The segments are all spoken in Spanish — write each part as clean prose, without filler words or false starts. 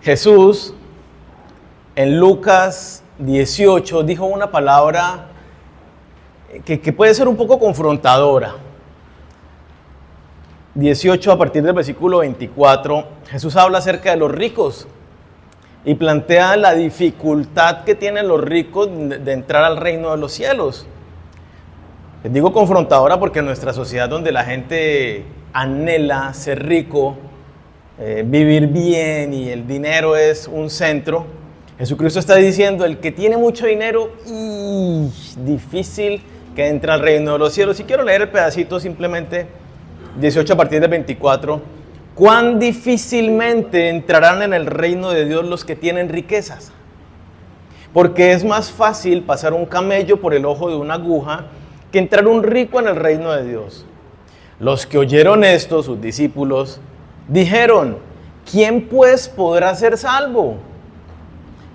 Jesús en Lucas 18 dijo una palabra que puede ser un poco confrontadora. 18 a partir del versículo 24, Jesús habla acerca de los ricos y plantea la dificultad que tienen los ricos de entrar al reino de los cielos. Les digo confrontadora porque en nuestra sociedad donde la gente anhela ser rico, vivir bien y el dinero es un centro, Jesucristo está diciendo, el que tiene mucho dinero, difícil que entre al reino de los cielos. Y quiero leer el pedacito simplemente, 18 a partir del 24. ¿Cuán difícilmente entrarán en el reino de Dios los que tienen riquezas? Porque es más fácil pasar un camello por el ojo de una aguja que entrar un rico en el reino de Dios. Los que oyeron esto, sus discípulos, dijeron, ¿quién pues podrá ser salvo?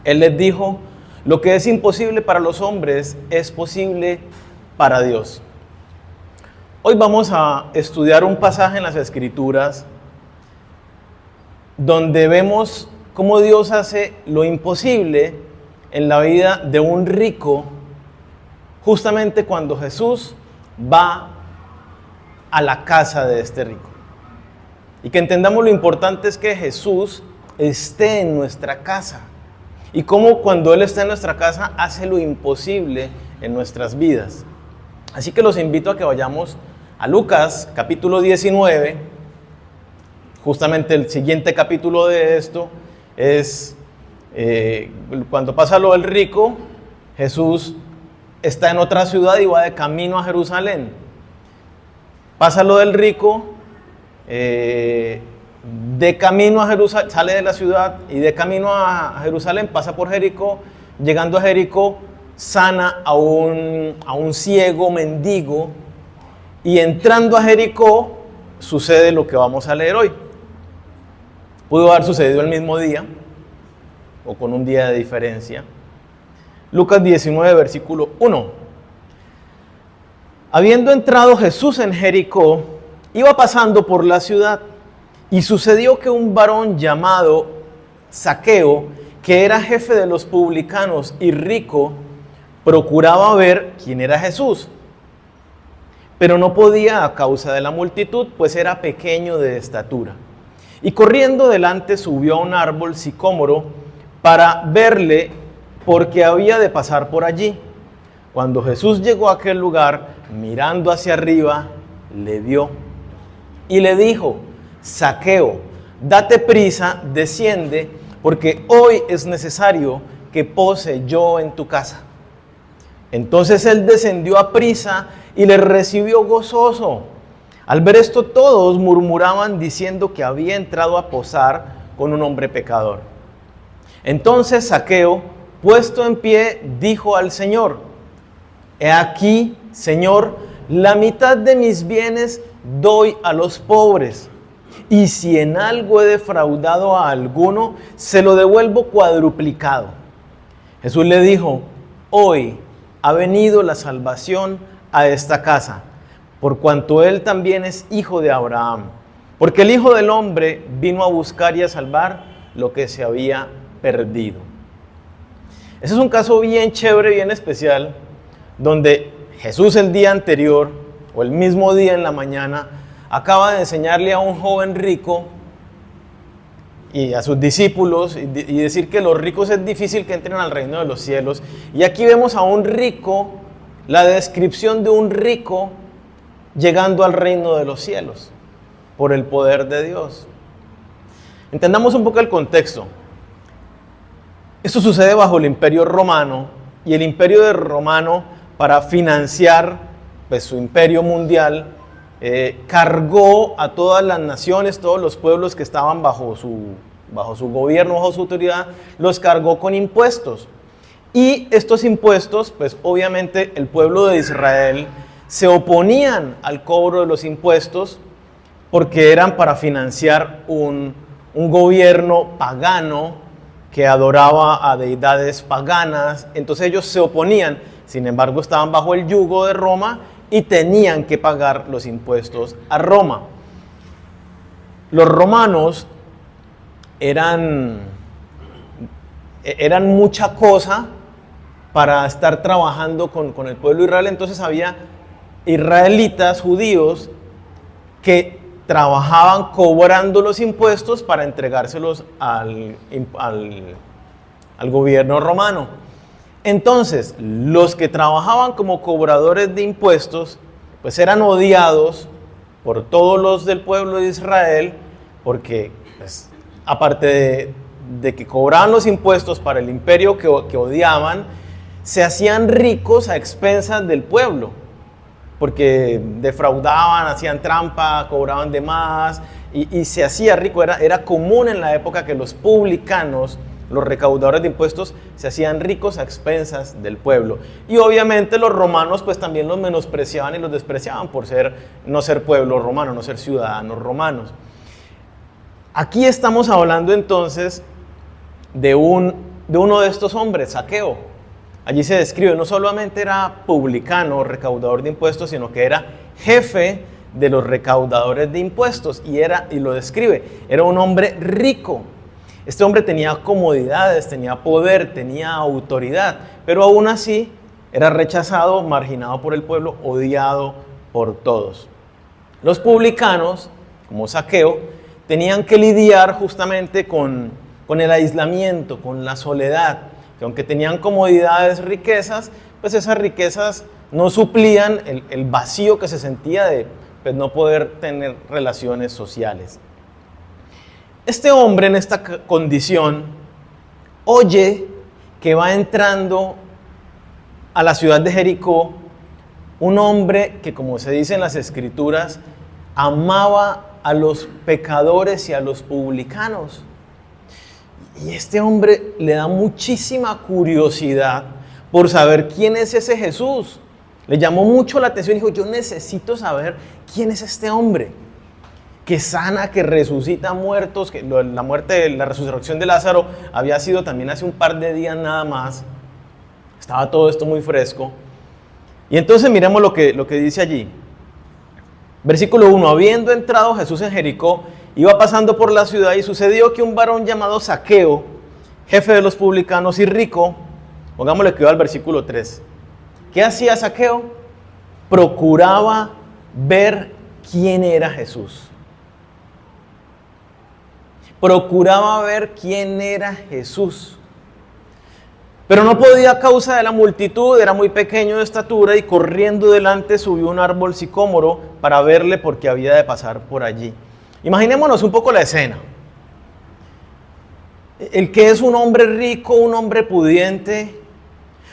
Él les dijo, lo que es imposible para los hombres es posible para Dios. Hoy vamos a estudiar un pasaje en las Escrituras donde vemos cómo Dios hace lo imposible en la vida de un rico, justamente cuando Jesús va a la casa de este rico. Y que entendamos lo importante es que Jesús esté en nuestra casa. Y cómo cuando Él está en nuestra casa hace lo imposible en nuestras vidas. Así que los invito a que vayamos a Lucas capítulo 19. Justamente el siguiente capítulo de esto es cuando pasa lo del rico, Jesús está en otra ciudad y va de camino a Jerusalén. Pasa lo del rico, de camino a Jerusalén, sale de la ciudad y de camino a Jerusalén, pasa por Jericó. Llegando a Jericó, sana a un ciego mendigo. Y entrando a Jericó, sucede lo que vamos a leer hoy. Pudo haber sucedido el mismo día o con un día de diferencia. Lucas 19, versículo 1. Habiendo entrado Jesús en Jericó, iba pasando por la ciudad, y sucedió que un varón llamado Zaqueo, que era jefe de los publicanos y rico, procuraba ver quién era Jesús, pero no podía a causa de la multitud, pues era pequeño de estatura. Y corriendo delante subió a un árbol sicómoro para verle, porque había de pasar por allí. Cuando Jesús llegó a aquel lugar, mirando hacia arriba, le vio y le dijo, Zaqueo, date prisa, desciende, porque hoy es necesario que pose yo en tu casa. Entonces él descendió a prisa y le recibió gozoso. Al ver esto todos murmuraban diciendo que había entrado a posar con un hombre pecador. Entonces Zaqueo, puesto en pie, dijo al Señor, he aquí, Señor, la mitad de mis bienes doy a los pobres, y si en algo he defraudado a alguno, se lo devuelvo cuadruplicado. Jesús le dijo, hoy ha venido la salvación a esta casa, por cuanto él también es hijo de Abraham, porque el Hijo del Hombre vino a buscar y a salvar lo que se había perdido. Ese es un caso bien chévere, bien especial, donde Jesús el día anterior, o el mismo día en la mañana, acaba de enseñarle a un joven rico y a sus discípulos y decir que los ricos es difícil que entren al reino de los cielos. Y aquí vemos a un rico, la descripción de un rico llegando al reino de los cielos por el poder de Dios. Entendamos un poco el contexto. Esto sucede bajo el Imperio Romano, y el Imperio Romano, para financiar su imperio mundial, cargó a todas las naciones, todos los pueblos que estaban bajo su gobierno, bajo su autoridad, los cargó con impuestos. Y estos impuestos, pues obviamente el pueblo de Israel se oponían al cobro de los impuestos porque eran para financiar un gobierno pagano que adoraba a deidades paganas. Entonces ellos se oponían, sin embargo estaban bajo el yugo de Roma y tenían que pagar los impuestos a Roma. Los romanos eran eran mucha cosa para estar trabajando con el pueblo de Israel. Entonces había israelitas, judíos, que trabajaban cobrando los impuestos para entregárselos al gobierno romano. Entonces, los que trabajaban como cobradores de impuestos, pues eran odiados por todos los del pueblo de Israel, porque pues, aparte de que cobraban los impuestos para el imperio que odiaban, se hacían ricos a expensas del pueblo, porque defraudaban, hacían trampa, cobraban de más y se hacía rico. Era común en la época que los publicanos, los recaudadores de impuestos, se hacían ricos a expensas del pueblo. Y obviamente los romanos pues también los menospreciaban y los despreciaban por no ser pueblo romano, no ser ciudadanos romanos. Aquí estamos hablando entonces de uno de estos hombres, Zaqueo. Allí se describe, no solamente era publicano, recaudador de impuestos, sino que era jefe de los recaudadores de impuestos. Y lo describe, era un hombre rico. Este hombre tenía comodidades, tenía poder, tenía autoridad, pero aún así era rechazado, marginado por el pueblo, odiado por todos. Los publicanos, como Zaqueo, tenían que lidiar justamente con el aislamiento, con la soledad, que aunque tenían comodidades, riquezas, pues esas riquezas no suplían el vacío que se sentía de pues, no poder tener relaciones sociales. Este hombre en esta condición oye que va entrando a la ciudad de Jericó un hombre que, como se dice en las escrituras, amaba a los pecadores y a los publicanos. Y este hombre le da muchísima curiosidad por saber quién es ese Jesús. Le llamó mucho la atención y dijo, yo necesito saber quién es este hombre que sana, que resucita muertos, que la resurrección de Lázaro había sido también hace un par de días nada más. Estaba todo esto muy fresco. Y entonces miremos lo que dice allí. Versículo 1, habiendo entrado Jesús en Jericó, iba pasando por la ciudad y sucedió que un varón llamado Zaqueo, jefe de los publicanos y rico, pongámosle cuidado al versículo 3. ¿Qué hacía Zaqueo? Procuraba ver quién era Jesús. Procuraba ver quién era Jesús. Pero no podía a causa de la multitud, era muy pequeño de estatura y corriendo delante subió un árbol sicómoro para verle porque había de pasar por allí. Imaginémonos un poco la escena. El que es un hombre rico, un hombre pudiente,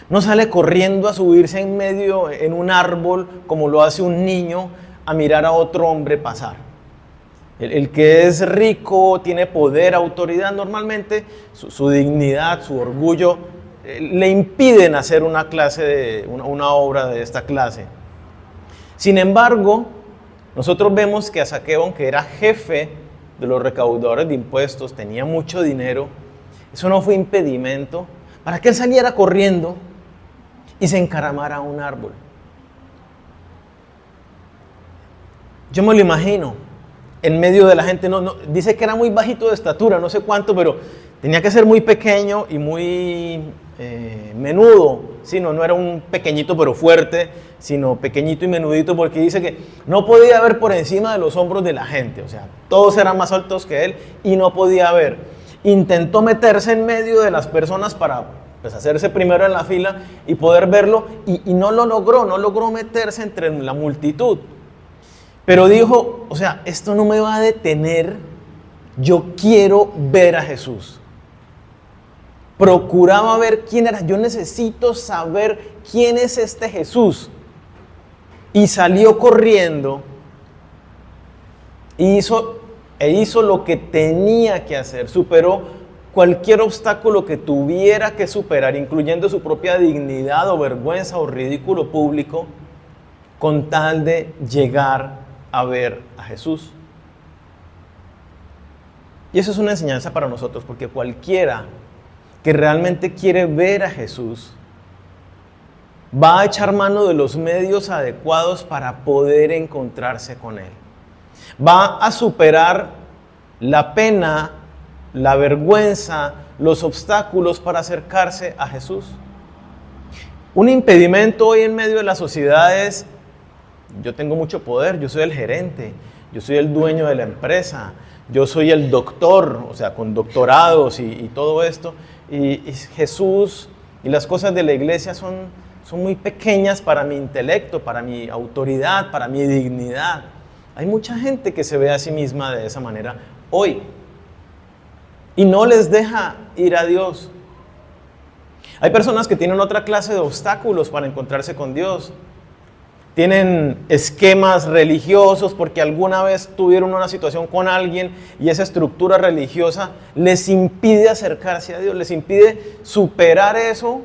no sale corriendo a subirse en un árbol como lo hace un niño a mirar a otro hombre pasar. El que es rico, tiene poder, autoridad, normalmente su dignidad, su orgullo le impiden hacer una obra de esta clase. Sin embargo, nosotros vemos que a Zaqueo, aunque era jefe de los recaudadores de impuestos, tenía mucho dinero, eso no fue impedimento para que él saliera corriendo y se encaramara a un árbol. Yo me lo imagino en medio de la gente, dice que era muy bajito de estatura, no sé cuánto, pero tenía que ser muy pequeño y muy menudo, ¿sí? No era un pequeñito pero fuerte, sino pequeñito y menudito, porque dice que no podía ver por encima de los hombros de la gente, o sea, todos eran más altos que él y no podía ver. Intentó meterse en medio de las personas para pues, hacerse primero en la fila y poder verlo y no lo logró, no logró meterse entre la multitud. Pero dijo, o sea, esto no me va a detener, yo quiero ver a Jesús. Procuraba ver quién era, yo necesito saber quién es este Jesús. Y salió corriendo e hizo lo que tenía que hacer, superó cualquier obstáculo que tuviera que superar, incluyendo su propia dignidad o vergüenza o ridículo público, con tal de llegar a ver a Jesús. Y eso es una enseñanza para nosotros, porque cualquiera que realmente quiere ver a Jesús va a echar mano de los medios adecuados para poder encontrarse con Él. Va a superar la pena la vergüenza, los obstáculos para acercarse a Jesús. Un impedimento hoy en medio de la sociedad es: yo tengo mucho poder, yo soy el gerente, yo soy el dueño de la empresa, yo soy el doctor, o sea, con doctorados y todo esto. Y Jesús y las cosas de la iglesia son muy pequeñas para mi intelecto, para mi autoridad, para mi dignidad. Hay mucha gente que se ve a sí misma de esa manera hoy y no les deja ir a Dios. Hay personas que tienen otra clase de obstáculos para encontrarse con Dios. Tienen esquemas religiosos porque alguna vez tuvieron una situación con alguien y esa estructura religiosa les impide acercarse a Dios, les impide superar eso.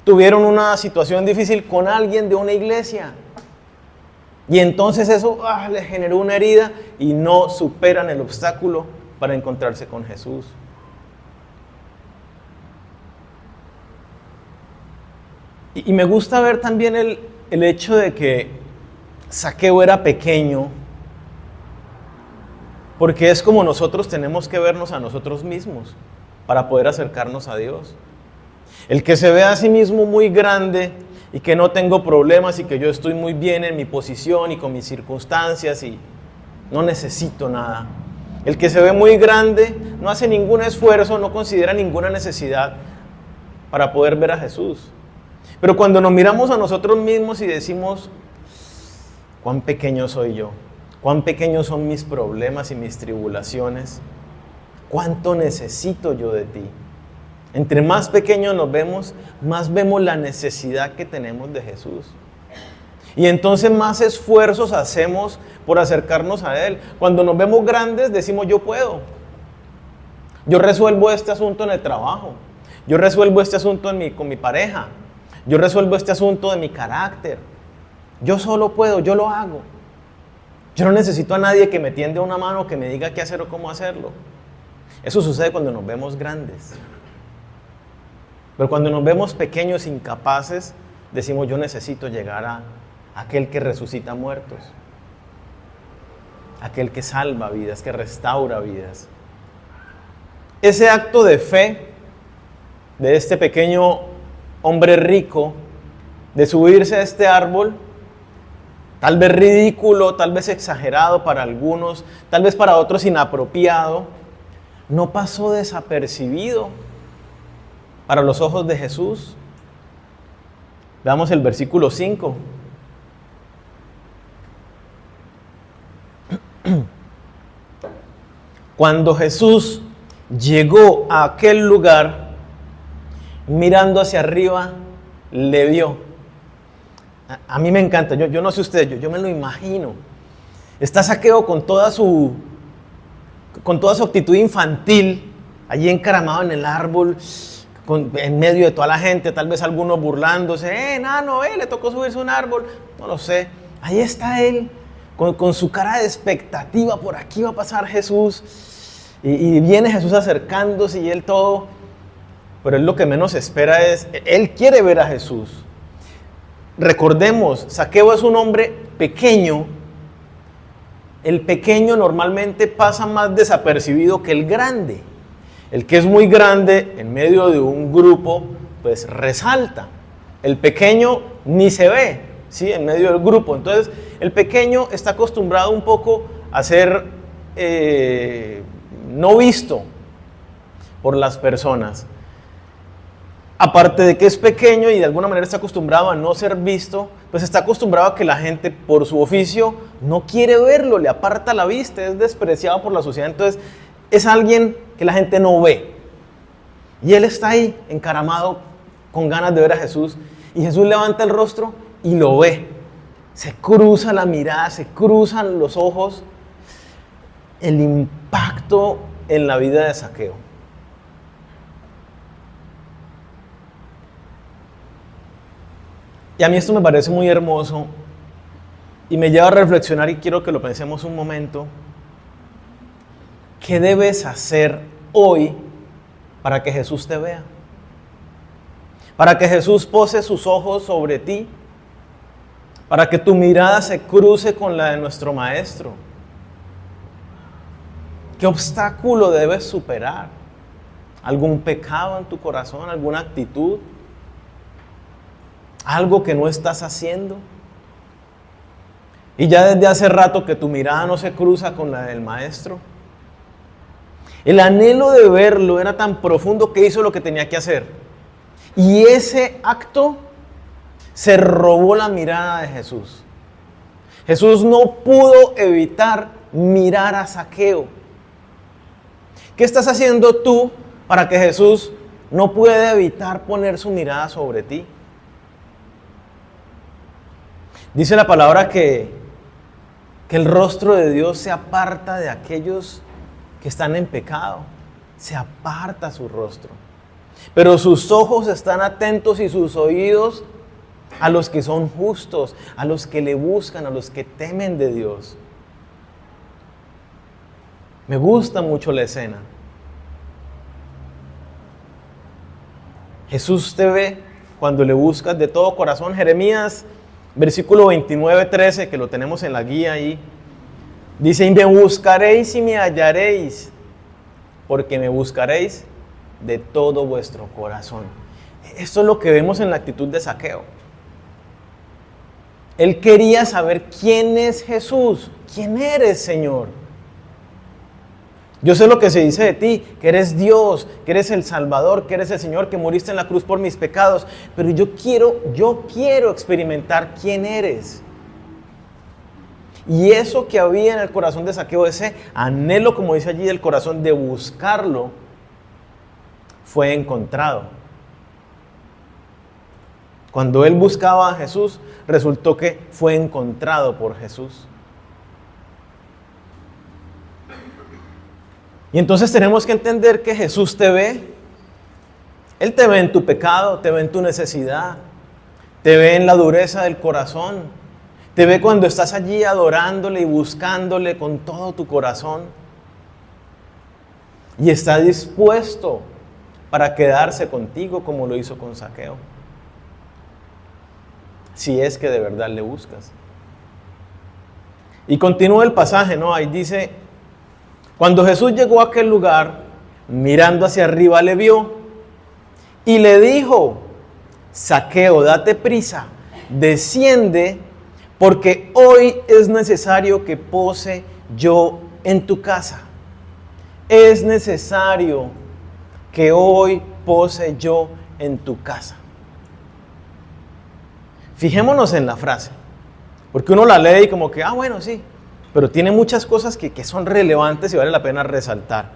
Tuvieron una situación difícil con alguien de una iglesia y entonces eso les generó una herida y no superan el obstáculo para encontrarse con Jesús. Y me gusta ver también el hecho de que Zaqueo era pequeño, porque es como nosotros tenemos que vernos a nosotros mismos para poder acercarnos a Dios. El que se ve a sí mismo muy grande y que no tengo problemas y que yo estoy muy bien en mi posición y con mis circunstancias y no necesito nada. El que se ve muy grande no hace ningún esfuerzo, no considera ninguna necesidad para poder ver a Jesús. Pero cuando nos miramos a nosotros mismos y decimos: cuán pequeño soy yo, cuán pequeños son mis problemas y mis tribulaciones, cuánto necesito yo de ti. Entre más pequeños nos vemos, más vemos la necesidad que tenemos de Jesús. Y entonces más esfuerzos hacemos por acercarnos a Él. Cuando nos vemos grandes decimos: yo puedo. Yo resuelvo este asunto en el trabajo. Yo resuelvo este asunto con mi pareja. Yo resuelvo este asunto de mi carácter. Yo solo puedo, yo lo hago. Yo no necesito a nadie que me tienda una mano, que me diga qué hacer o cómo hacerlo. Eso sucede cuando nos vemos grandes. Pero cuando nos vemos pequeños, incapaces, decimos: yo necesito llegar a aquel que resucita muertos. Aquel que salva vidas, que restaura vidas. Ese acto de fe de este pequeño hombre rico, de subirse a este árbol, tal vez ridículo, tal vez exagerado para algunos, tal vez para otros inapropiado, no pasó desapercibido para los ojos de Jesús. Veamos el versículo 5. Cuando Jesús llegó a aquel lugar, mirando hacia arriba, le vio. A mí me encanta, yo no sé usted, yo me lo imagino. Está Zaqueo con toda su actitud infantil, allí encaramado en el árbol, en medio de toda la gente, tal vez algunos burlándose: nano, le tocó subirse a un árbol, no lo sé. Ahí está él, con su cara de expectativa: por aquí va a pasar Jesús, y viene Jesús acercándose y él todo. Pero él lo que menos espera es, él quiere ver a Jesús. Recordemos, Zaqueo es un hombre pequeño. El pequeño normalmente pasa más desapercibido que el grande. El que es muy grande en medio de un grupo, pues resalta. El pequeño ni se ve, ¿sí?, en medio del grupo. Entonces, el pequeño está acostumbrado un poco a ser no visto por las personas. Aparte de que es pequeño y de alguna manera está acostumbrado a no ser visto, pues está acostumbrado a que la gente por su oficio no quiere verlo, le aparta la vista, es despreciado por la sociedad. Entonces es alguien que la gente no ve. Y él está ahí encaramado con ganas de ver a Jesús. Y Jesús levanta el rostro y lo ve. Se cruza la mirada, se cruzan los ojos. El impacto en la vida de Zaqueo. Y a mí esto me parece muy hermoso y me lleva a reflexionar, y quiero que lo pensemos un momento. ¿Qué debes hacer hoy para que Jesús te vea? Para que Jesús pose sus ojos sobre ti, para que tu mirada se cruce con la de nuestro Maestro. ¿Qué obstáculo debes superar? ¿Algún pecado en tu corazón? ¿Alguna actitud? ¿Algo que no estás haciendo? Y ya desde hace rato que tu mirada no se cruza con la del maestro. El anhelo de verlo era tan profundo que hizo lo que tenía que hacer. Y ese acto se robó la mirada de Jesús. Jesús no pudo evitar mirar a Zaqueo. ¿Qué estás haciendo tú para que Jesús no pueda evitar poner su mirada sobre ti? Dice la palabra que el rostro de Dios se aparta de aquellos que están en pecado. Se aparta su rostro. Pero sus ojos están atentos y sus oídos a los que son justos, a los que le buscan, a los que temen de Dios. Me gusta mucho la escena. Jesús te ve cuando le buscas de todo corazón. Jeremías, versículo 29-13, que lo tenemos en la guía ahí, dice: y me buscaréis y me hallaréis, porque me buscaréis de todo vuestro corazón. Esto es lo que vemos en la actitud de Zaqueo. Él quería saber quién es Jesús. ¿Quién eres, Señor? Yo sé lo que se dice de ti, que eres Dios, que eres el Salvador, que eres el Señor, que moriste en la cruz por mis pecados. Pero yo quiero experimentar quién eres. Y eso que había en el corazón de Zaqueo, ese anhelo, como dice allí, del corazón de buscarlo, fue encontrado. Cuando él buscaba a Jesús, resultó que fue encontrado por Jesús. Y entonces tenemos que entender que Jesús te ve. Él te ve en tu pecado, te ve en tu necesidad, te ve en la dureza del corazón, te ve cuando estás allí adorándole y buscándole con todo tu corazón. Y está dispuesto para quedarse contigo como lo hizo con Zaqueo. Si es que de verdad le buscas. Y continúa el pasaje, ¿no? Ahí dice: cuando Jesús llegó a aquel lugar, mirando hacia arriba le vio y le dijo: Zaqueo, date prisa, desciende, porque hoy es necesario que pose yo en tu casa. Es necesario que hoy pose yo en tu casa. Fijémonos en la frase, porque uno la lee y como que, bueno, sí, pero tiene muchas cosas que son relevantes y vale la pena resaltar.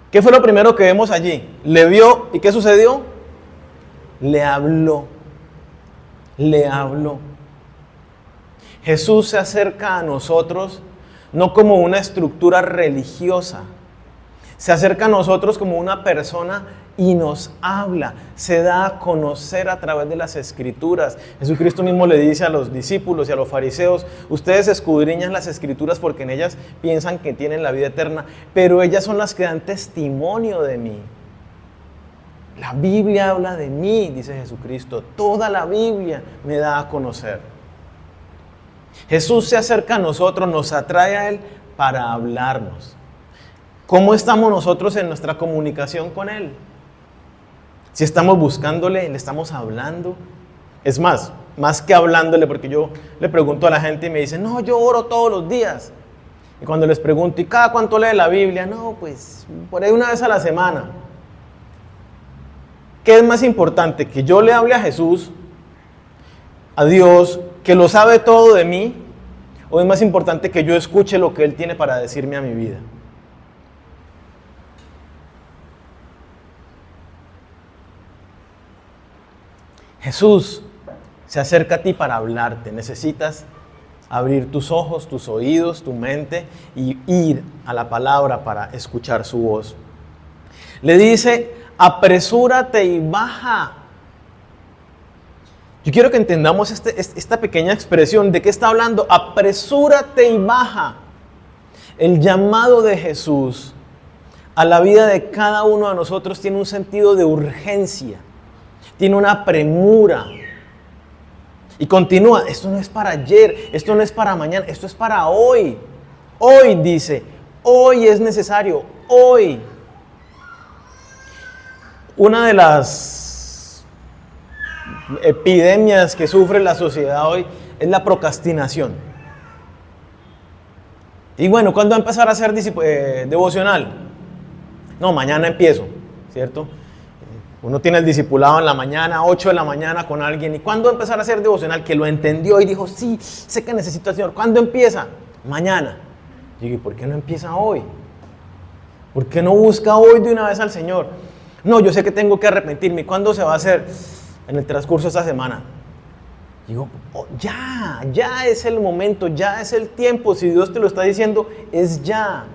¿Qué fue lo primero que vemos allí? Le vio, ¿y qué sucedió? Le habló. Le habló. Jesús se acerca a nosotros no como una estructura religiosa. Se acerca a nosotros como una persona y nos habla, se da a conocer a través de las Escrituras. Jesucristo mismo le dice a los discípulos y a los fariseos: ustedes escudriñan las Escrituras porque en ellas piensan que tienen la vida eterna, pero ellas son las que dan testimonio de mí. La Biblia habla de mí, dice Jesucristo. Toda la Biblia me da a conocer. Jesús se acerca a nosotros, nos atrae a Él para hablarnos. ¿Cómo estamos nosotros en nuestra comunicación con Él? Si estamos buscándole, le estamos hablando. Es más que hablándole, porque yo le pregunto a la gente y me dicen: no, yo oro todos los días. Y cuando les pregunto: ¿y cada cuánto lee la Biblia? No, pues por ahí una vez a la semana. ¿Qué es más importante? ¿Que yo le hable a Jesús, a Dios, que lo sabe todo de mí? ¿O es más importante que yo escuche lo que Él tiene para decirme a mi vida? Jesús se acerca a ti para hablarte. Necesitas abrir tus ojos, tus oídos, tu mente y ir a la palabra para escuchar su voz. Le dice: apresúrate y baja. Yo quiero que entendamos esta pequeña expresión. ¿De qué está hablando? Apresúrate y baja. El llamado de Jesús a la vida de cada uno de nosotros tiene un sentido de urgencia. Tiene una premura. Y continúa: esto no es para ayer, esto no es para mañana, esto es para hoy. Hoy dice: Hoy es necesario, hoy. Una de las epidemias que sufre la sociedad hoy es la procrastinación. Y bueno, ¿cuándo va a empezar a hacer devocional? No, mañana empiezo, ¿cierto? Uno tiene el discipulado en la mañana, 8 de la mañana con alguien. ¿Y cuándo va a empezar a hacer devocional? Que lo entendió y dijo, sí, sé que necesito al Señor. ¿Cuándo empieza? Mañana. Y digo, ¿y por qué no empieza hoy? ¿Por qué no busca hoy de una vez al Señor? No, yo sé que tengo que arrepentirme. ¿Cuándo se va a hacer? En el transcurso de esta semana. Digo, oh, ya es el momento, ya es el tiempo. Si Dios te lo está diciendo, es ya.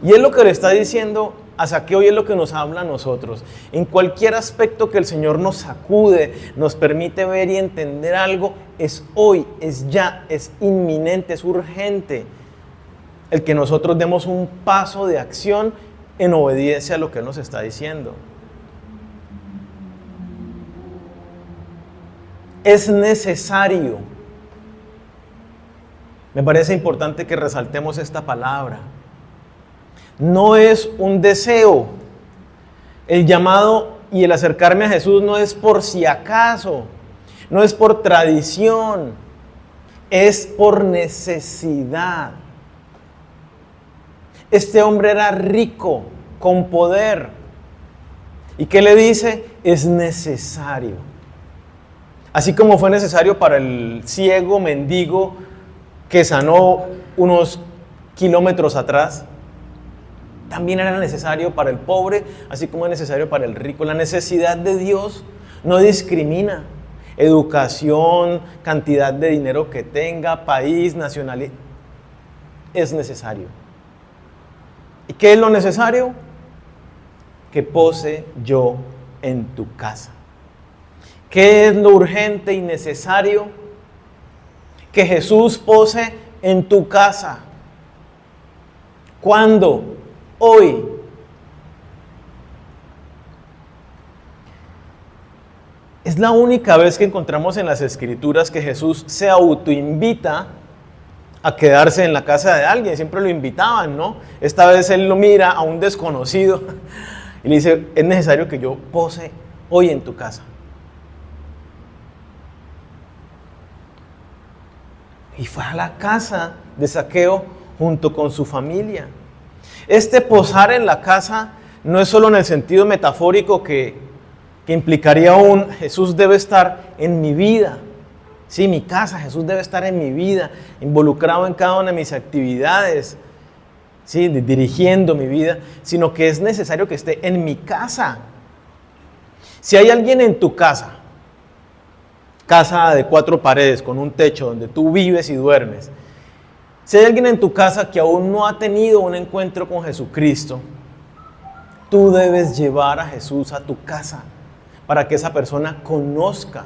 Y es lo que le está diciendo a Zaqueo y es lo que nos habla a nosotros. En cualquier aspecto que el Señor nos sacude, nos permite ver y entender algo, es hoy, es ya, es inminente, es urgente. El que nosotros demos un paso de acción en obediencia a lo que Él nos está diciendo. Es necesario. Me parece importante que resaltemos esta palabra. No es un deseo. El llamado y el acercarme a Jesús no es por si acaso, no es por tradición, es por necesidad. Este hombre era rico, con poder. ¿Y qué le dice? Es necesario. Así como fue necesario para el ciego mendigo que sanó unos kilómetros atrás, también era necesario para el pobre, así como es necesario para el rico. La necesidad de Dios no discrimina educación, cantidad de dinero que tenga, país, nacionalidad. Es necesario. ¿Y qué es lo necesario? Que pose yo en tu casa. ¿Qué es lo urgente y necesario? Que Jesús pose en tu casa. ¿Cuándo? Hoy. Es la única vez que encontramos en las Escrituras que Jesús se autoinvita a quedarse en la casa de alguien. Siempre lo invitaban, ¿no? Esta vez Él lo mira a un desconocido y le dice, es necesario que yo pose hoy en tu casa. Y fue a la casa de Zaqueo junto con su familia. Este posar en la casa no es solo en el sentido metafórico que implicaría Jesús debe estar en mi vida. Sí, mi casa, Jesús debe estar en mi vida, involucrado en cada una de mis actividades, sí, dirigiendo mi vida, sino que es necesario que esté en mi casa. Si hay alguien en tu casa de 4 paredes, con un techo donde tú vives y duermes, si hay alguien en tu casa que aún no ha tenido un encuentro con Jesucristo, tú debes llevar a Jesús a tu casa para que esa persona conozca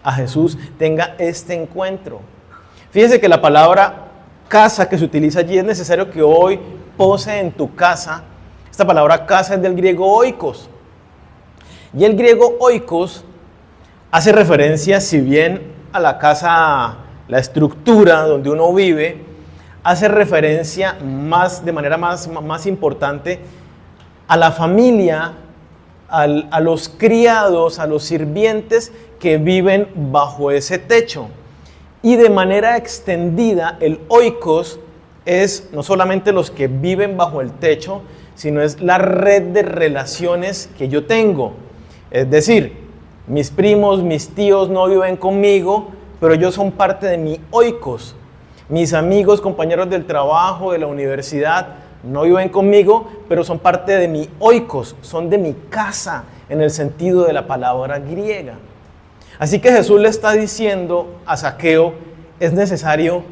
a Jesús, tenga este encuentro. Fíjese que la palabra casa que se utiliza allí es necesario que hoy pose en tu casa. Esta palabra casa es del griego oikos. Y el griego oikos hace referencia, si bien a la casa, la estructura donde uno vive, hace referencia de manera más importante a la familia, a los criados, a los sirvientes que viven bajo ese techo. Y de manera extendida, el oikos es no solamente los que viven bajo el techo, sino es la red de relaciones que yo tengo. Es decir, mis primos, mis tíos no viven conmigo, pero ellos son parte de mi oikos. Mis amigos, compañeros del trabajo, de la universidad, no viven conmigo, pero son parte de mi oikos, son de mi casa, en el sentido de la palabra griega. Así que Jesús le está diciendo a Zaqueo, es necesario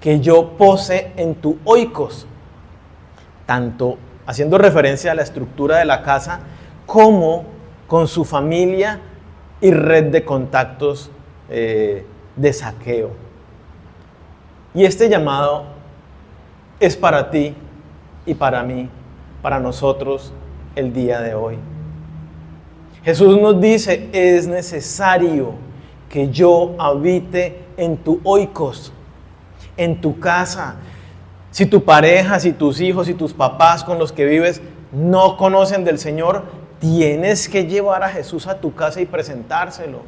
que yo pose en tu oikos, tanto haciendo referencia a la estructura de la casa, como con su familia y red de contactos de Zaqueo. Y este llamado es para ti y para mí, para nosotros el día de hoy. Jesús nos dice, es necesario que yo habite en tu oikos, en tu casa. Si tu pareja, si tus hijos, si tus papás con los que vives no conocen del Señor, tienes que llevar a Jesús a tu casa y presentárselo.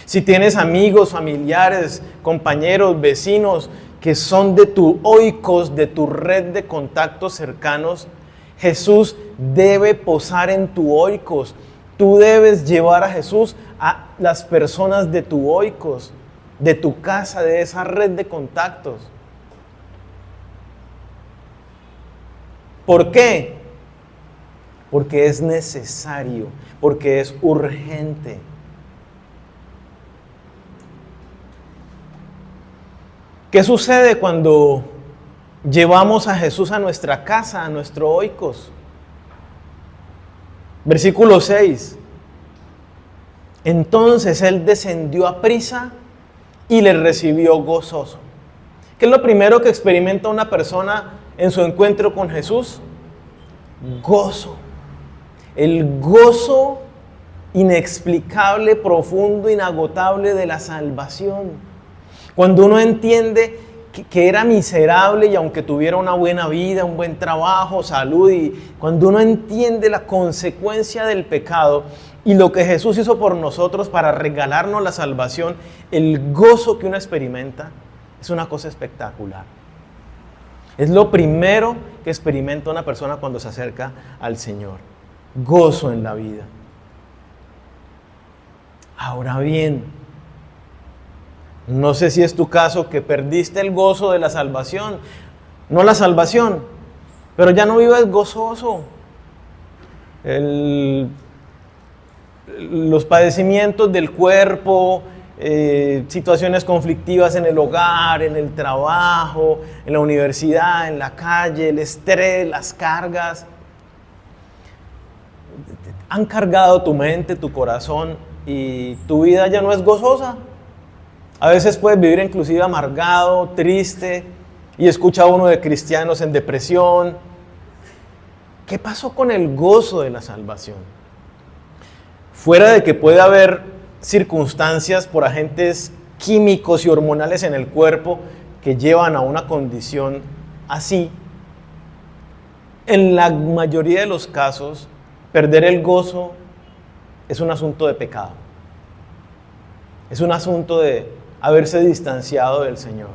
Si tienes amigos, familiares, compañeros, vecinos que son de tu oikos, de tu red de contactos cercanos, Jesús debe posar en tu oikos. Tú debes llevar a Jesús a las personas de tu oikos, de tu casa, de esa red de contactos. ¿Por qué? Porque es necesario, porque es urgente. ¿Qué sucede cuando llevamos a Jesús a nuestra casa, a nuestro oikos? Versículo 6. Entonces Él descendió a prisa y le recibió gozoso. ¿Qué es lo primero que experimenta una persona en su encuentro con Jesús? Gozo. El gozo inexplicable, profundo, inagotable de la salvación. Cuando uno entiende que era miserable y aunque tuviera una buena vida, un buen trabajo, salud, y cuando uno entiende la consecuencia del pecado y lo que Jesús hizo por nosotros para regalarnos la salvación, el gozo que uno experimenta es una cosa espectacular. Es lo primero que experimenta una persona cuando se acerca al Señor. Gozo en la vida. Ahora bien, no sé si es tu caso que perdiste el gozo de la salvación. No la salvación, pero ya no vives gozoso. Los padecimientos del cuerpo, situaciones conflictivas en el hogar, en el trabajo, en la universidad, en la calle, el estrés, las cargas, han cargado tu mente, tu corazón, y tu vida ya no es gozosa. A veces puedes vivir inclusive amargado, triste, y escucha uno de cristianos en depresión. ¿Qué pasó con el gozo de la salvación? Fuera de que puede haber circunstancias por agentes químicos y hormonales en el cuerpo que llevan a una condición así, en la mayoría de los casos, perder el gozo es un asunto de pecado. Es un asunto de haberse distanciado del Señor.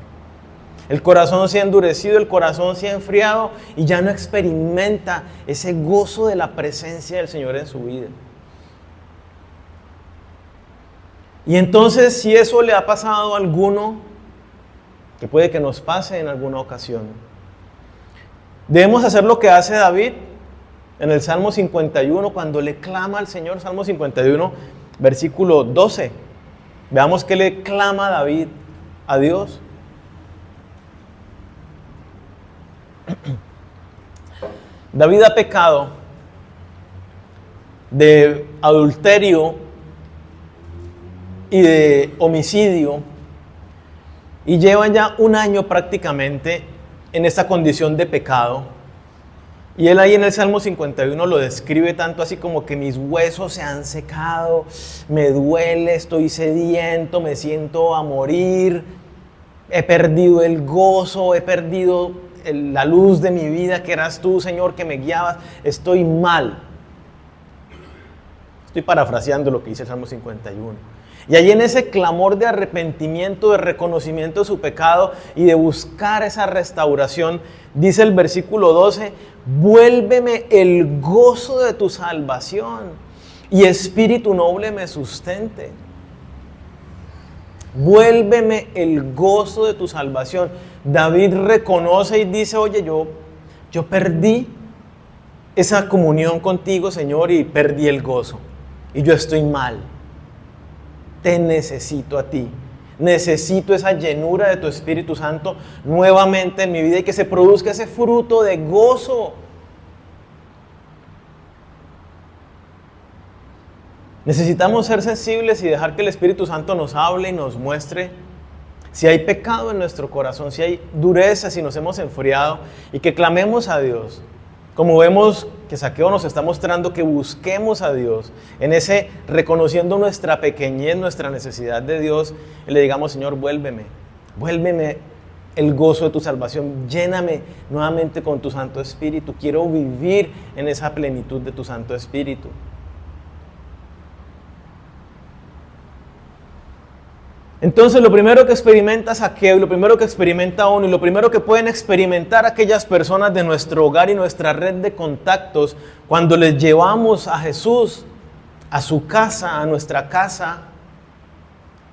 El corazón se ha endurecido, el corazón se ha enfriado y ya no experimenta ese gozo de la presencia del Señor en su vida. Y entonces, si eso le ha pasado a alguno, que puede que nos pase en alguna ocasión, debemos hacer lo que hace David en el Salmo 51, cuando le clama al Señor. Salmo 51, versículo 12. Veamos qué le clama David a Dios. David ha pecado de adulterio y de homicidio y lleva ya un año prácticamente en esta condición de pecado. Y él ahí en el Salmo 51 lo describe tanto así como que mis huesos se han secado, me duele, estoy sediento, me siento a morir, he perdido el gozo, he perdido la luz de mi vida que eras tú, Señor, que me guiabas, estoy mal. Estoy parafraseando lo que dice el Salmo 51. Y allí en ese clamor de arrepentimiento, de reconocimiento de su pecado y de buscar esa restauración, dice el versículo 12, vuélveme el gozo de tu salvación y espíritu noble me sustente. Vuélveme el gozo de tu salvación. David reconoce y dice, oye, yo perdí esa comunión contigo, Señor, y perdí el gozo. Y yo estoy mal. Te necesito a ti. Necesito esa llenura de tu Espíritu Santo nuevamente en mi vida y que se produzca ese fruto de gozo. Necesitamos ser sensibles y dejar que el Espíritu Santo nos hable y nos muestre si hay pecado en nuestro corazón, si hay dureza, si nos hemos enfriado, y que clamemos a Dios. Como vemos que Zaqueo nos está mostrando, que busquemos a Dios en ese reconociendo nuestra pequeñez, nuestra necesidad de Dios, y le digamos, Señor, vuélveme el gozo de tu salvación. Lléname nuevamente con tu Santo Espíritu. Quiero vivir en esa plenitud de tu Santo Espíritu. Entonces lo primero que experimenta Zaqueo, y lo primero que experimenta uno, y lo primero que pueden experimentar aquellas personas de nuestro hogar y nuestra red de contactos cuando les llevamos a Jesús a su casa, a nuestra casa,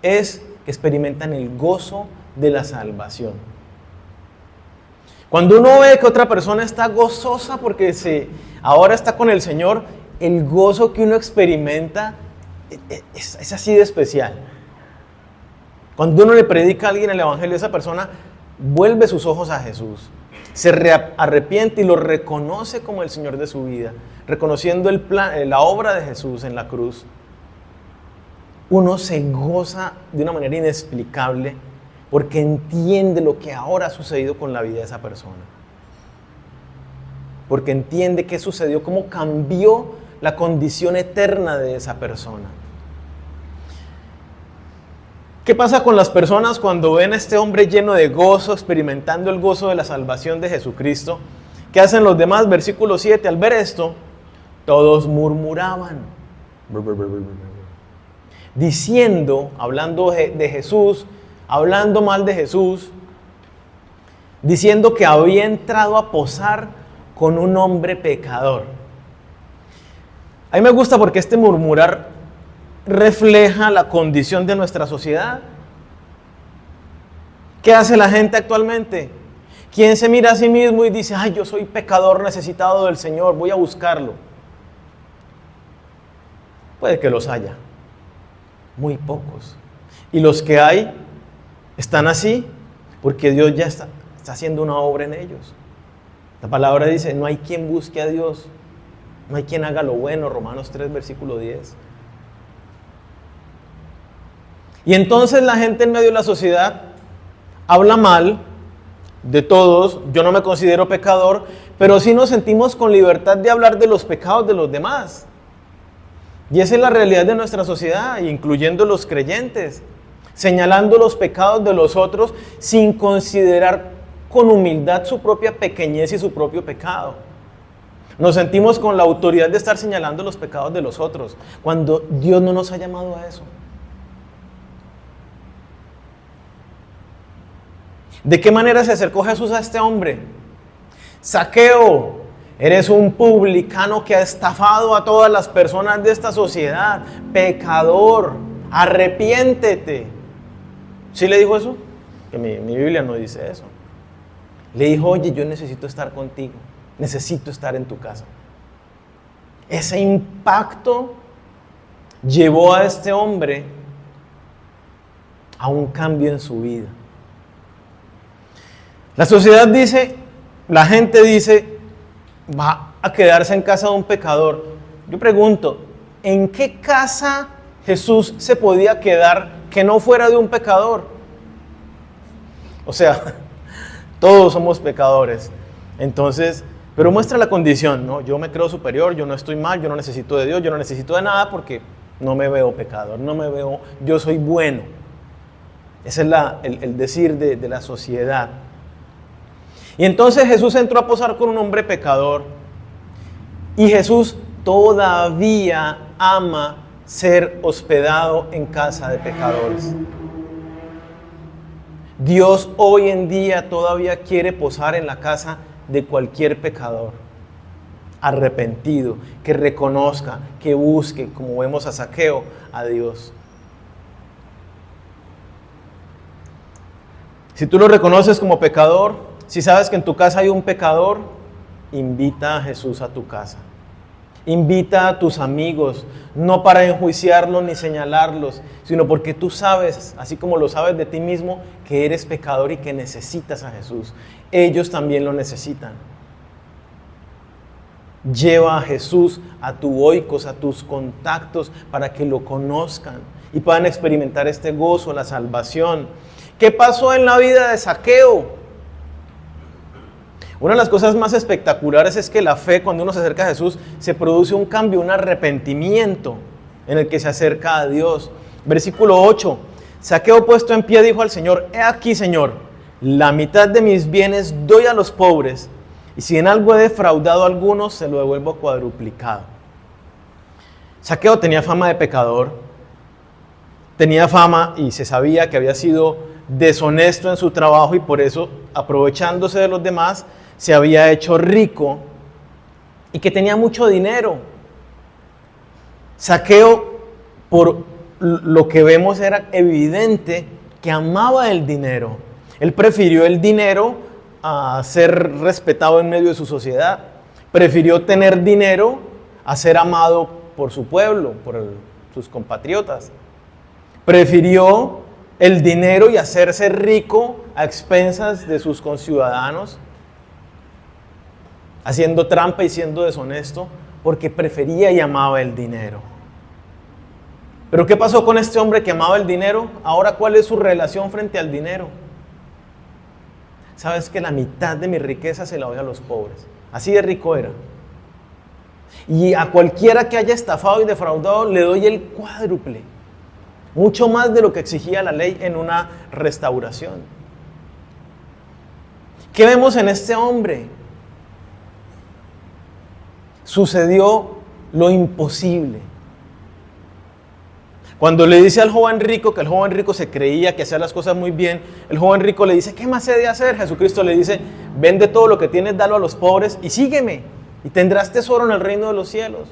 es que experimentan el gozo de la salvación. Cuando uno ve que otra persona está gozosa porque ahora está con el Señor, el gozo que uno experimenta es así de especial. Cuando uno le predica a alguien el evangelio, esa persona vuelve sus ojos a Jesús, se arrepiente y lo reconoce como el Señor de su vida, reconociendo la obra de Jesús en la cruz. Uno se goza de una manera inexplicable porque entiende lo que ahora ha sucedido con la vida de esa persona. Porque entiende qué sucedió, cómo cambió la condición eterna de esa persona. ¿Qué pasa con las personas cuando ven a este hombre lleno de gozo, experimentando el gozo de la salvación de Jesucristo? ¿Qué hacen los demás? Versículo 7, al ver esto, todos murmuraban, diciendo, hablando de Jesús, hablando mal de Jesús, diciendo que había entrado a posar con un hombre pecador. A mí me gusta porque este murmurar refleja la condición de nuestra sociedad. ¿Qué hace la gente actualmente? ¿Quién se mira a sí mismo y dice, ay, yo soy pecador necesitado del Señor, voy a buscarlo? Puede que los haya, muy pocos. Y los que hay están así porque Dios ya está haciendo una obra en ellos. La palabra dice, no hay quien busque a Dios, no hay quien haga lo bueno, Romanos 3, versículo 10. Y entonces la gente en medio de la sociedad habla mal de todos. Yo no me considero pecador, pero sí nos sentimos con libertad de hablar de los pecados de los demás. Y esa es la realidad de nuestra sociedad, incluyendo los creyentes, señalando los pecados de los otros sin considerar con humildad su propia pequeñez y su propio pecado. Nos sentimos con la autoridad de estar señalando los pecados de los otros, cuando Dios no nos ha llamado a eso. ¿De qué manera se acercó Jesús a este hombre? Zaqueo, eres un publicano que ha estafado a todas las personas de esta sociedad. Pecador, arrepiéntete. ¿Sí le dijo eso? Que mi Biblia no dice eso. Le dijo, oye, yo necesito estar contigo. Necesito estar en tu casa. Ese impacto llevó a este hombre a un cambio en su vida. La sociedad dice, la gente dice, va a quedarse en casa de un pecador. Yo pregunto, ¿en qué casa Jesús se podía quedar que no fuera de un pecador? O sea, todos somos pecadores. Entonces, pero muestra la condición, ¿no? Yo me creo superior, yo no estoy mal, yo no necesito de Dios, yo no necesito de nada porque no me veo pecador, yo soy bueno. Ese es el decir de la sociedad. Y entonces Jesús entró a posar con un hombre pecador. Y Jesús todavía ama ser hospedado en casa de pecadores. Dios hoy en día todavía quiere posar en la casa de cualquier pecador arrepentido, que reconozca, que busque, como vemos a Zaqueo, a Dios. Si tú lo reconoces como pecador, si sabes que en tu casa hay un pecador, invita a Jesús a tu casa. Invita a tus amigos, no para enjuiciarlos ni señalarlos, sino porque tú sabes, así como lo sabes de ti mismo, que eres pecador y que necesitas a Jesús. Ellos también lo necesitan. Lleva a Jesús a tu oikos, a tus contactos, para que lo conozcan y puedan experimentar este gozo, la salvación. ¿Qué pasó en la vida de Zaqueo? Una de las cosas más espectaculares es que la fe, cuando uno se acerca a Jesús, se produce un cambio, un arrepentimiento en el que se acerca a Dios. Versículo 8, Zaqueo puesto en pie dijo al Señor, he aquí, Señor, la mitad de mis bienes doy a los pobres, y si en algo he defraudado a algunos, se lo devuelvo cuadruplicado. Zaqueo tenía fama de pecador, tenía fama y se sabía que había sido deshonesto en su trabajo y por eso, aprovechándose de los demás, se había hecho rico y que tenía mucho dinero. Zaqueo, por lo que vemos, era evidente que amaba el dinero. Él prefirió el dinero a ser respetado en medio de su sociedad. Prefirió tener dinero a ser amado por su pueblo, por sus compatriotas. Prefirió el dinero y hacerse rico a expensas de sus conciudadanos, haciendo trampa y siendo deshonesto, porque prefería y amaba el dinero. Pero ¿qué pasó con este hombre que amaba el dinero? Ahora, ¿cuál es su relación frente al dinero? Sabes que la mitad de mi riqueza se la doy a los pobres. Así de rico era. Y a cualquiera que haya estafado y defraudado le doy el cuádruple. Mucho más de lo que exigía la ley en una restauración. ¿Qué vemos en este hombre? Sucedió lo imposible. Cuando le dice al joven rico que el joven rico se creía que hacía las cosas muy bien, el joven rico le dice, ¿qué más he de hacer? Jesucristo le dice, vende todo lo que tienes, dalo a los pobres y sígueme y tendrás tesoro en el reino de los cielos.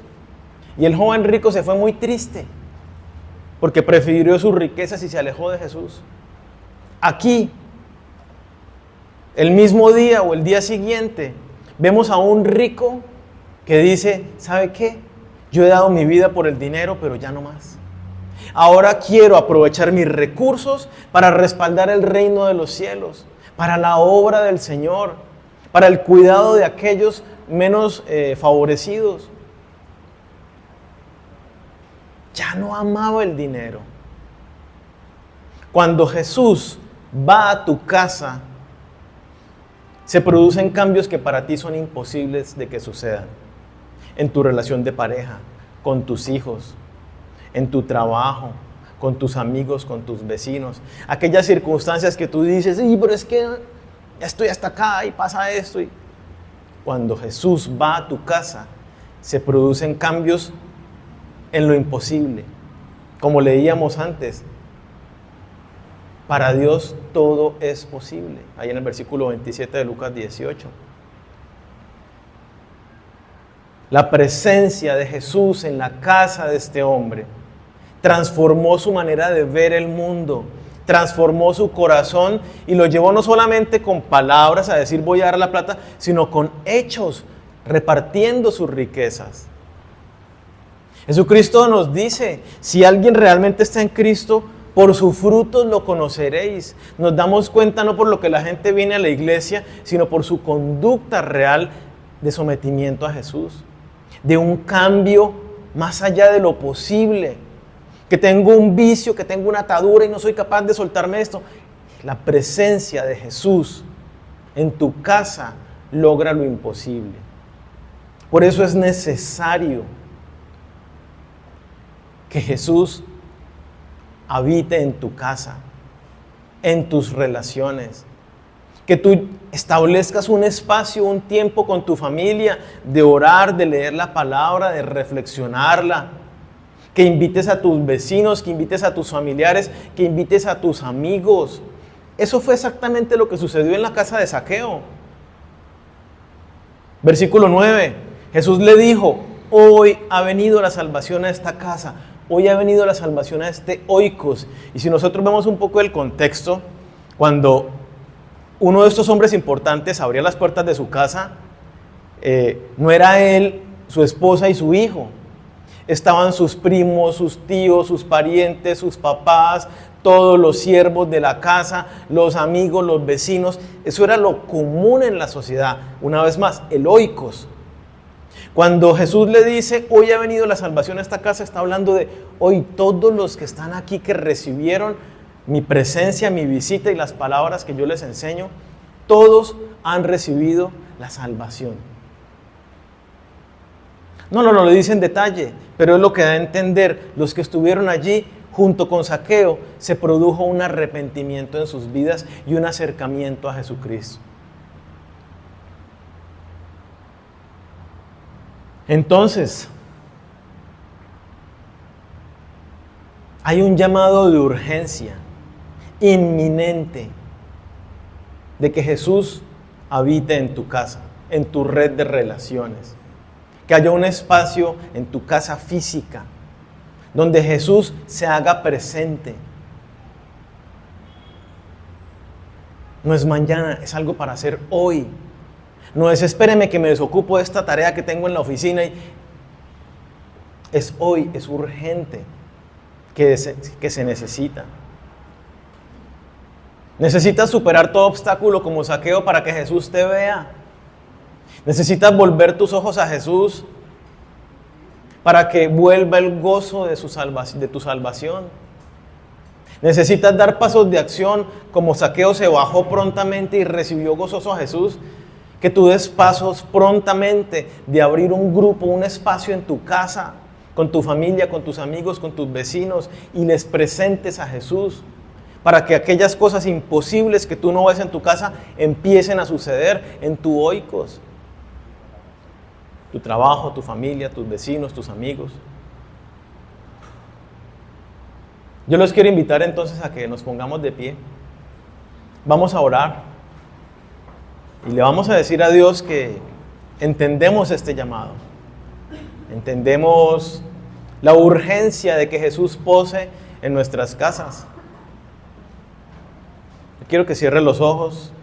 Y el joven rico se fue muy triste porque prefirió sus riquezas y se alejó de Jesús. Aquí, el mismo día o el día siguiente, vemos a un rico que dice, ¿sabe qué? Yo he dado mi vida por el dinero, pero ya no más. Ahora quiero aprovechar mis recursos para respaldar el reino de los cielos, para la obra del Señor, para el cuidado de aquellos menos favorecidos. Ya no amaba el dinero. Cuando Jesús va a tu casa, se producen cambios que para ti son imposibles de que sucedan. En tu relación de pareja, con tus hijos, en tu trabajo, con tus amigos, con tus vecinos. Aquellas circunstancias que tú dices, sí, pero es que ya estoy hasta acá y pasa esto. Y cuando Jesús va a tu casa, se producen cambios en lo imposible. Como leíamos antes, para Dios todo es posible. Ahí en el versículo 27 de Lucas 18. La presencia de Jesús en la casa de este hombre transformó su manera de ver el mundo, transformó su corazón y lo llevó no solamente con palabras a decir voy a dar la plata, sino con hechos, repartiendo sus riquezas. Jesucristo nos dice, si alguien realmente está en Cristo, por sus frutos lo conoceréis. Nos damos cuenta no por lo que la gente viene a la iglesia, sino por su conducta real de sometimiento a Jesús, de un cambio más allá de lo posible. Que tengo un vicio, que tengo una atadura y no soy capaz de soltarme esto. La presencia de Jesús en tu casa logra lo imposible. Por eso es necesario que Jesús habite en tu casa, en tus relaciones. Que tú establezcas un espacio, un tiempo con tu familia de orar, de leer la palabra, de reflexionarla. Que invites a tus vecinos, que invites a tus familiares, que invites a tus amigos. Eso fue exactamente lo que sucedió en la casa de Zaqueo. Versículo 9. Jesús le dijo, hoy ha venido la salvación a esta casa. Hoy ha venido la salvación a este oikos. Y si nosotros vemos un poco el contexto, cuando uno de estos hombres importantes abría las puertas de su casa, no era él, su esposa y su hijo. Estaban sus primos, sus tíos, sus parientes, sus papás, todos los siervos de la casa, los amigos, los vecinos. Eso era lo común en la sociedad. Una vez más, el oikos. Cuando Jesús le dice, hoy ha venido la salvación a esta casa, está hablando de hoy todos los que están aquí que recibieron mi presencia, mi visita y las palabras que yo les enseño, todos han recibido la salvación. No lo dice en detalle, pero es lo que da a entender. Los que estuvieron allí junto con Zaqueo, se produjo un arrepentimiento en sus vidas y un acercamiento a Jesucristo. Entonces, hay un llamado de urgencia inminente de que Jesús habite en tu casa, en tu red de relaciones. Que haya un espacio en tu casa física donde Jesús se haga presente. No es mañana, es algo para hacer hoy. No es espéreme que me desocupo de esta tarea que tengo en la oficina. Es hoy, es urgente, que se necesita. Necesitas superar todo obstáculo como Zaqueo para que Jesús te vea. Necesitas volver tus ojos a Jesús para que vuelva el gozo de tu salvación. Necesitas dar pasos de acción como Zaqueo se bajó prontamente y recibió gozoso a Jesús. Que tú des pasos prontamente de abrir un grupo, un espacio en tu casa, con tu familia, con tus amigos, con tus vecinos y les presentes a Jesús. Para que aquellas cosas imposibles que tú no ves en tu casa empiecen a suceder en tu oikos. Tu trabajo, tu familia, tus vecinos, tus amigos. Yo los quiero invitar entonces a que nos pongamos de pie. Vamos a orar. Y le vamos a decir a Dios que entendemos este llamado. Entendemos la urgencia de que Jesús pose en nuestras casas. Quiero que cierres los ojos